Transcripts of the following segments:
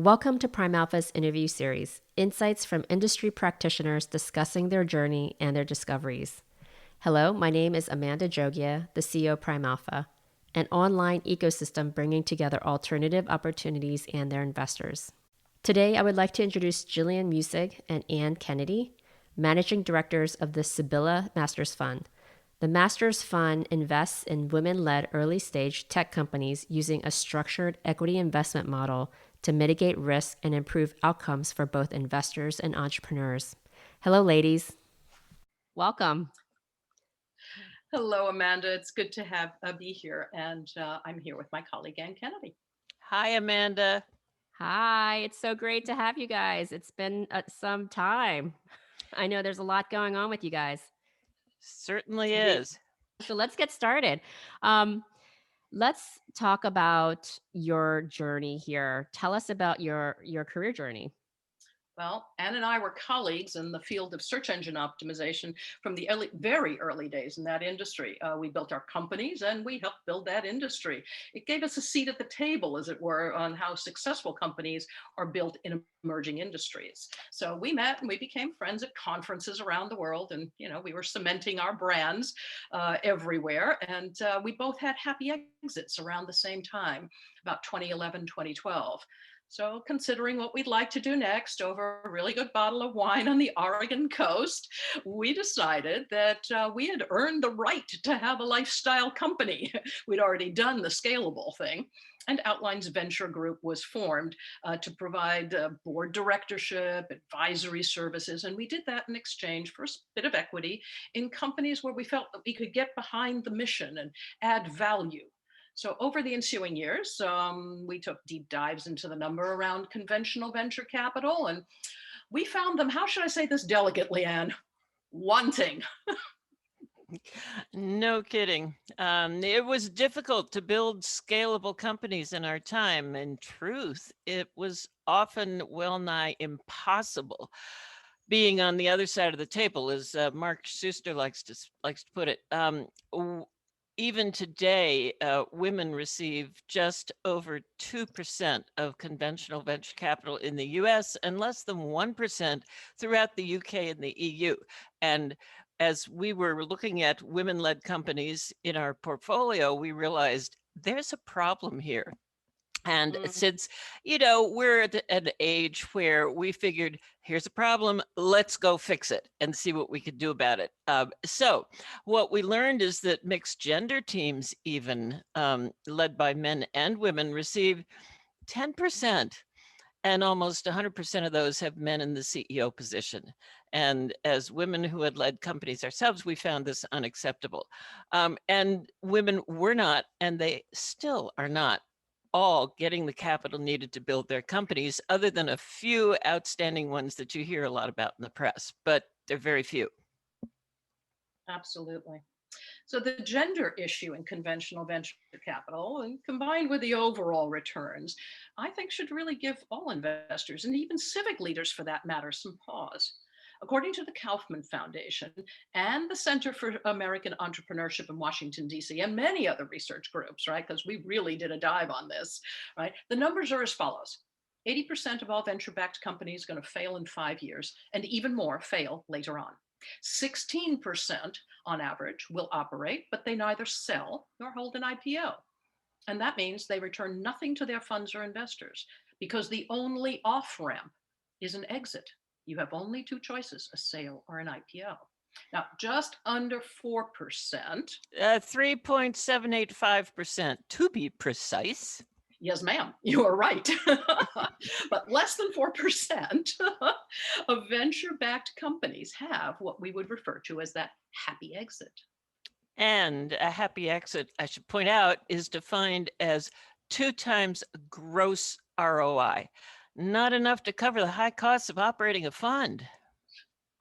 Welcome to PrimeAlpha's interview series, insights from industry practitioners discussing their journey and their discoveries. Hello, my name is Amanda Jogia, the CEO of PrimeAlpha, an online ecosystem bringing together alternative opportunities and their investors. Today, I would like to introduce Gillian Muessig and Ann Kennedy, managing directors of the Sybilla Masters Fund. The Masters Fund invests in women-led early-stage tech companies using a structured equity investment model to mitigate risk and improve outcomes for both investors and entrepreneurs. Hello, ladies. Welcome. Hello, Amanda. It's good to be here, and I'm here with my colleague, Ann Kennedy. Hi, Amanda. Hi, it's so great to have you guys. It's been some time. I know there's a lot going on with you guys. Certainly is. So let's get started. Let's talk about your journey here. Tell us about your career journey. Well, Ann and I were colleagues in the field of search engine optimization from the very early days in that industry. We built our companies and we helped build that industry. It gave us a seat at the table, as it were, on how successful companies are built in emerging industries. So we met and we became friends at conferences around the world. And, we were cementing our brands everywhere. And we both had happy exits around the same time, about 2011, 2012. So considering what we'd like to do next over a really good bottle of wine on the Oregon coast, we decided that we had earned the right to have a lifestyle company. We'd already done the scalable thing. And Outline's venture group was formed to provide board directorship, advisory services. And we did that in exchange for a bit of equity in companies where we felt that we could get behind the mission and add value. So over the ensuing years, we took deep dives into the number around conventional venture capital, and we found them, how should I say this delicately, Anne? Wanting. No kidding. It was difficult to build scalable companies in our time. In truth, it was often well nigh impossible. Being on the other side of the table, as Mark Schuster likes to put it. Even today, women receive just over 2% of conventional venture capital in the US and less than 1% throughout the UK and the EU. And as we were looking at women-led companies in our portfolio, we realized there's a problem here. And since, we're at an age where we figured, here's a problem, let's go fix it and see what we could do about it. So what we learned is that mixed gender teams, even led by men and women, receive 10%. And almost 100% of those have men in the CEO position. And as women who had led companies ourselves, we found this unacceptable. And women were not, and they still are not, all getting the capital needed to build their companies, other than a few outstanding ones that you hear a lot about in the press, but they're very few. Absolutely. So the gender issue in conventional venture capital, and combined with the overall returns, I think should really give all investors, and even civic leaders for that matter, some pause. According to the Kaufman Foundation and the Center for American Entrepreneurship in Washington, D.C., and many other research groups, right, because we really did a dive on this, right, the numbers are as follows. 80% of all venture-backed companies are going to fail in 5 years, and even more fail later on. 16% on average will operate, but they neither sell nor hold an IPO. And that means they return nothing to their funds or investors, because the only off-ramp is an exit. You have only two choices, a sale or an IPO. Now, just under 4%. 3.785%, to be precise. Yes, ma'am, you are right. But less than 4% of venture-backed companies have what we would refer to as that happy exit. And a happy exit, I should point out, is defined as 2 times gross ROI. Not enough to cover the high costs of operating a fund.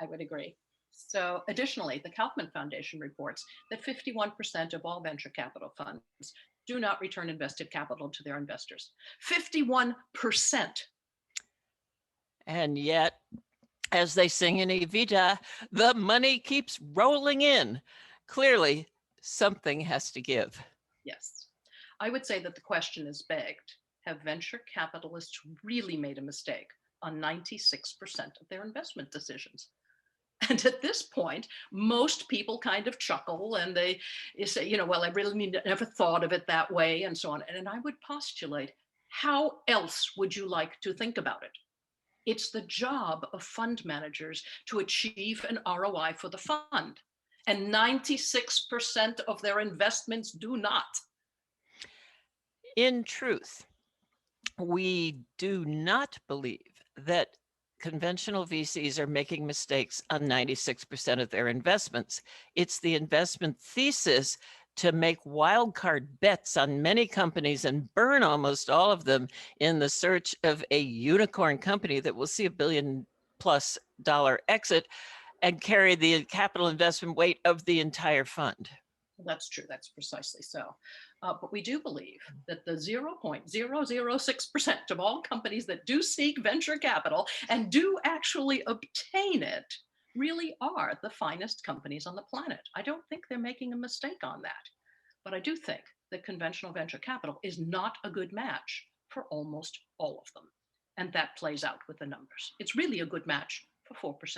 I would agree. So additionally, the Kaufman Foundation reports that 51% of all venture capital funds do not return invested capital to their investors. 51%. And yet, as they sing in Evita, the money keeps rolling in. Clearly, something has to give. Yes. I would say that the question is begged. have venture capitalists really made a mistake on 96% of their investment decisions. And at this point, most people kind of chuckle and they say, well, I really never thought of it that way, and so on. And I would postulate, how else would you like to think about it? It's the job of fund managers to achieve an ROI for the fund. And 96% of their investments do not. In truth, we do not believe that conventional VCs are making mistakes on 96% of their investments. It's the investment thesis to make wildcard bets on many companies and burn almost all of them in the search of a unicorn company that will see $1 billion+ exit and carry the capital investment weight of the entire fund. That's true. That's precisely so. But we do believe that the 0.006% of all companies that do seek venture capital and do actually obtain it really are the finest companies on the planet. I don't think they're making a mistake on that. But I do think that conventional venture capital is not a good match for almost all of them. And that plays out with the numbers. It's really a good match for 4%.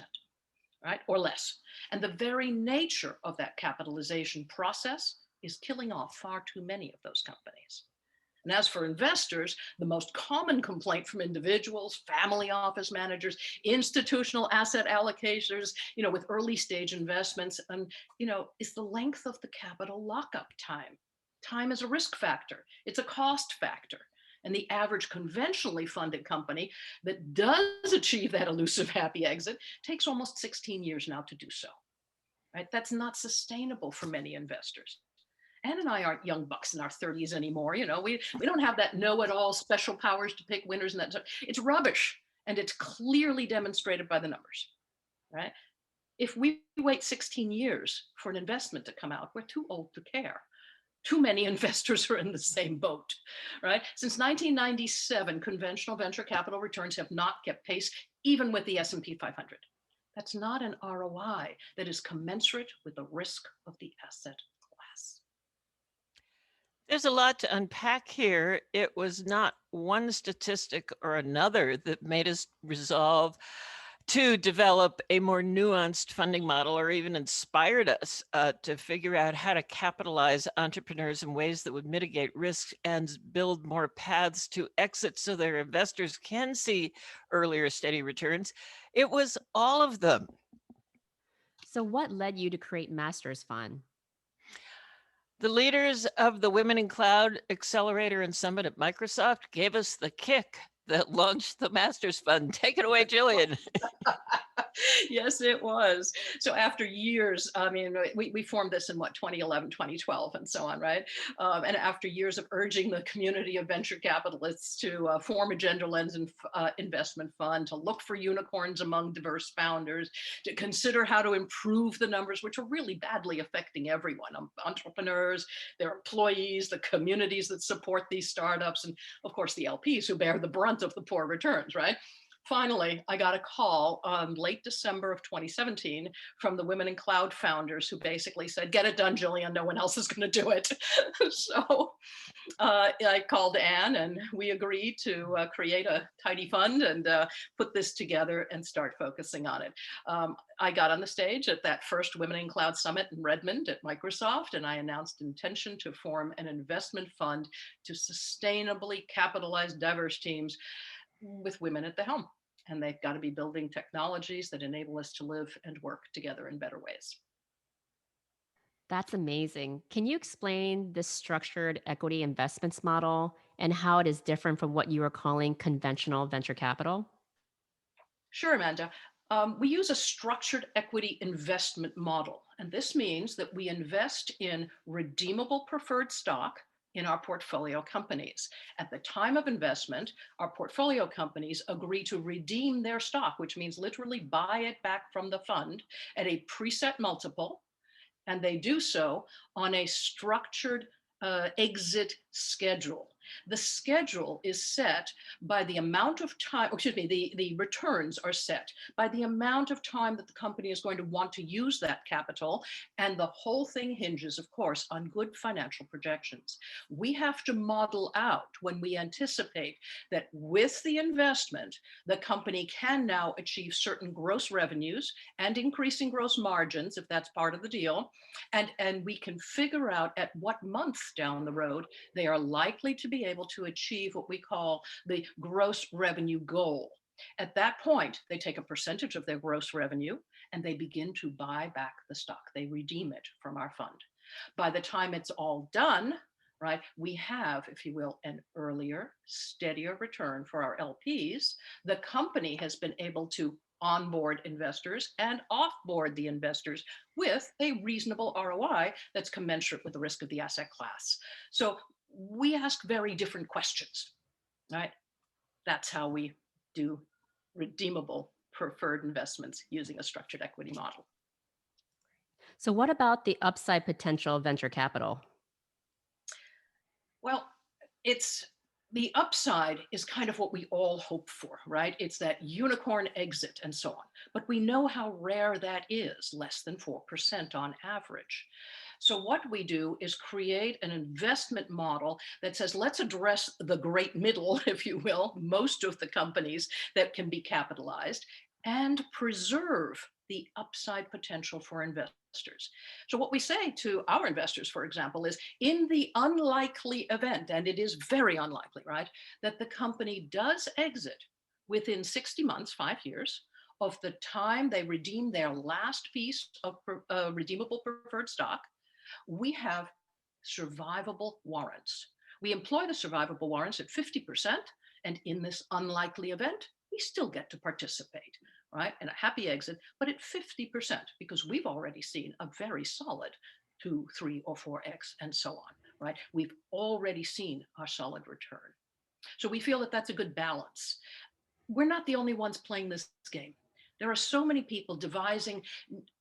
Right, or less. And the very nature of that capitalization process is killing off far too many of those companies. And as for investors, the most common complaint from individuals, family office managers, institutional asset allocators, with early stage investments, and is the length of the capital lockup time. Time is a risk factor. It's a cost factor. And the average conventionally funded company that does achieve that elusive happy exit takes almost 16 years now to do so. Right? That's not sustainable for many investors. Ann and I aren't young bucks in our 30s anymore. We don't have that know-it-all special powers to pick winners and that. It's rubbish, and it's clearly demonstrated by the numbers. Right? If we wait 16 years for an investment to come out, we're too old to care. Too many investors are in the same boat, right? Since 1997, conventional venture capital returns have not kept pace, even with the S&P 500. That's not an ROI that is commensurate with the risk of the asset class. There's a lot to unpack here. It was not one statistic or another that made us resolve to develop a more nuanced funding model, or even inspired us to figure out how to capitalize entrepreneurs in ways that would mitigate risks and build more paths to exit so their investors can see earlier steady returns. It was all of them. So, what led you to create Mastersfund? The leaders of the Women in Cloud Accelerator and Summit at Microsoft gave us the kick that launched the Mastersfund. Take it away, Gillian. Yes, it was. So after years, we formed this in 2011, 2012, and so on, right? And after years of urging the community of venture capitalists to form a gender lens investment fund, to look for unicorns among diverse founders, to consider how to improve the numbers, which are really badly affecting everyone, entrepreneurs, their employees, the communities that support these startups, and of course the LPs who bear the brunt of the poor returns, right? Finally, I got a call late December of 2017 from the Women in Cloud founders who basically said, get it done, Gillian, no one else is going to do it. So I called Ann and we agreed to create a tidy fund and put this together and start focusing on it. I got on the stage at that first Women in Cloud Summit in Redmond at Microsoft, and I announced intention to form an investment fund to sustainably capitalize diverse teams with women at the helm. And they've got to be building technologies that enable us to live and work together in better ways. That's amazing. Can you explain the structured equity investments model and how it is different from what you are calling conventional venture capital? Sure, Amanda. We use a structured equity investment model. And this means that we invest in redeemable preferred stock in our portfolio companies. At the time of investment, our portfolio companies agree to redeem their stock, which means literally buy it back from the fund at a preset multiple. And they do so on a structured exit schedule. The schedule is set by the amount of time, the returns are set by the amount of time that the company is going to want to use that capital. And the whole thing hinges, of course, on good financial projections. We have to model out when we anticipate that with the investment, the company can now achieve certain gross revenues and increasing gross margins, if that's part of the deal. And we can figure out at what month down the road they are likely to be able to achieve what we call the gross revenue goal. At that point, they take a percentage of their gross revenue and they begin to buy back the stock. They redeem it from our fund. By the time it's all done, right, we have, if you will, an earlier, steadier return for our LPs. The company has been able to onboard investors and offboard the investors with a reasonable ROI that's commensurate with the risk of the asset class. So we ask very different questions, right? That's how we do redeemable preferred investments using a structured equity model. So, what about the upside potential of venture capital? Well, it's the upside is kind of what we all hope for, right? It's that unicorn exit and so on. But we know how rare that is, less than 4% on average. So what we do is create an investment model that says, let's address the great middle, if you will, most of the companies that can be capitalized, and preserve the upside potential for investors. So what we say to our investors, for example, is in the unlikely event, and it is very unlikely, right, that the company does exit within 60 months, 5 years, of the time they redeem their last piece of redeemable preferred stock, we have survivable warrants. We employ the survivable warrants at 50%, and in this unlikely event, we still get to participate, right? And a happy exit, but at 50%, because we've already seen a very solid 2, 3, or 4x and so on, right? We've already seen our solid return. So we feel that that's a good balance. We're not the only ones playing this game. There are so many people devising,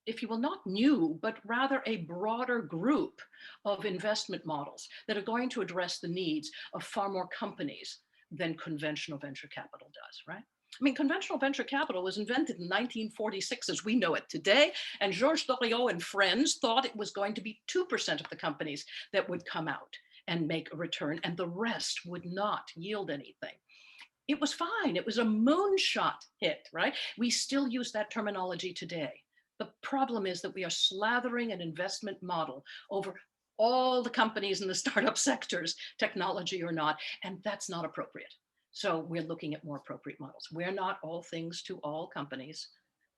if you will, not new, but rather a broader group of investment models that are going to address the needs of far more companies than conventional venture capital does, right? I mean, conventional venture capital was invented in 1946 as we know it today, and Georges Doriot and friends thought it was going to be 2% of the companies that would come out and make a return, and the rest would not yield anything. It was fine. It was a moonshot hit, right? We still use that terminology today. The problem is that we are slathering an investment model over all the companies in the startup sectors, technology or not, and that's not appropriate. So we're looking at more appropriate models. We're not all things to all companies.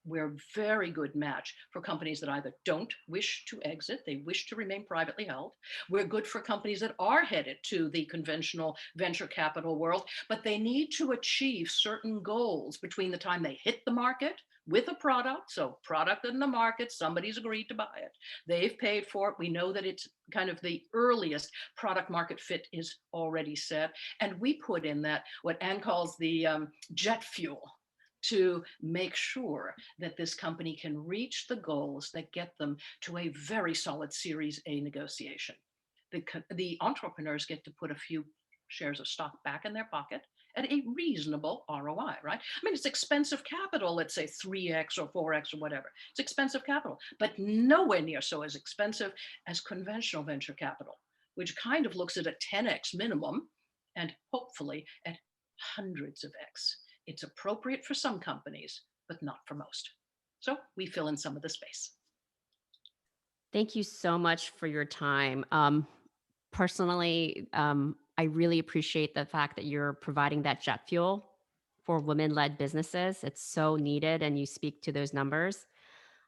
We're a very good match for companies that either don't wish to exit, they wish to remain privately held. We're good for companies that are headed to the conventional venture capital world, but they need to achieve certain goals between the time they hit the market with a product. So product in the market, somebody's agreed to buy it. They've paid for it. We know that it's kind of the earliest product market fit is already set. And we put in that what Anne calls the jet fuel, to make sure that this company can reach the goals that get them to a very solid Series A negotiation. The entrepreneurs get to put a few shares of stock back in their pocket at a reasonable ROI, right? I mean, it's expensive capital, let's say 3x or 4x or whatever. It's expensive capital, but nowhere near so as expensive as conventional venture capital, which kind of looks at a 10x minimum and hopefully at hundreds of X. It's appropriate for some companies, but not for most. So we fill in some of the space. Thank you so much for your time. Personally, I really appreciate the fact that you're providing that jet fuel for women-led businesses. It's so needed, and you speak to those numbers.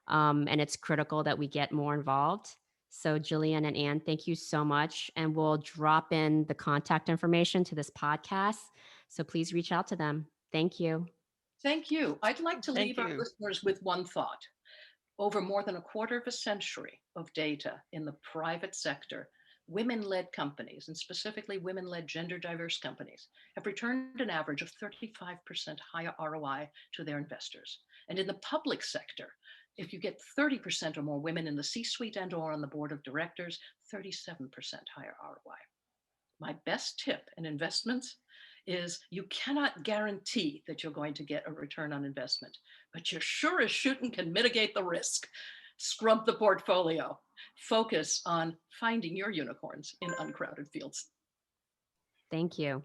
And it's critical that we get more involved. So, Gillian and Anne, thank you so much. And we'll drop in the contact information to this podcast. So please reach out to them. Thank you. Thank you. I'd like to Thank leave our you. listeners with one thought. Over more than a quarter of a century of data in the private sector, women-led companies, and specifically women-led gender diverse companies, have returned an average of 35% higher ROI to their investors. And in the public sector, if you get 30% or more women in the C-suite and or on the board of directors, 37% higher ROI. My best tip in investments is you cannot guarantee that you're going to get a return on investment, but you sure as shooting can mitigate the risk. Scrub the portfolio. Focus on finding your unicorns in uncrowded fields. Thank you.